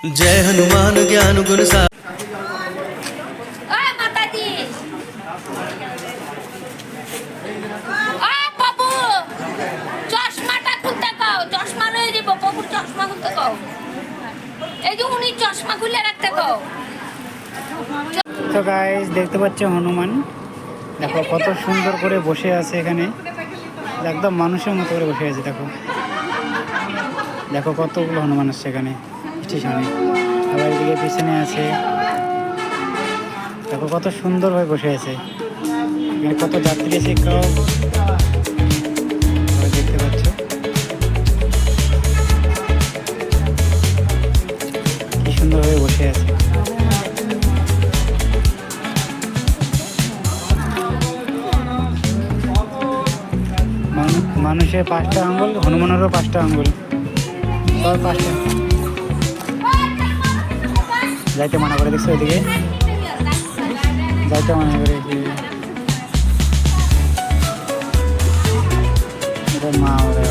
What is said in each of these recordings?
जय हनुमान ज्ञान गुण सा তো গাইস দেখতে পাচ্ছ হনুমান, দেখো কত সুন্দর করে বসে আছে এখানে, একদম মানুষের মতো করে বসে আছে। দেখো দেখো কতগুলো হনুমান আসছে এখানে স্টেশনে, আবার এদিকে পিছনে আছে। দেখো কত সুন্দরভাবে বসে আছে, এখানে কত যাত্রী আছে দেখতে পাচ্ছ। কি সুন্দরভাবে বসে আছে। মানুষের 5টা আঙ্গুল, হনুমানেরও 5টা আঙ্গুল, সব 5টা। যাইতে মানা করে, দেখছো ওইদিকে যাইতে মানা করে। মা ওরা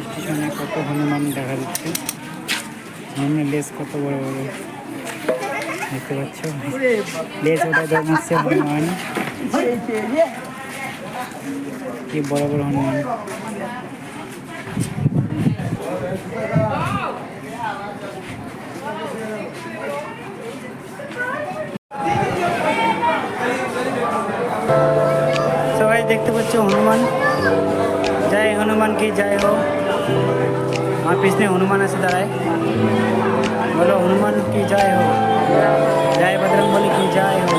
স্টেশনে কত হনুমান দেখা যাচ্ছে, হনুমানের লেজ কত বড় বড় দেখতে পাচ্ছ। লেজ ওটা জন্মাচ্ছে হনুমান, কি বড় বড় হনুমান। সবাই দেখতে পাচ্ছ হনুমান, জয় হনুমান কি জয় হো। আমার পিছনে হনুমান আছে দাঁড়ায়, বলো হনুমান কি জয় হো, জয় বজরংবলী কি জয় হো।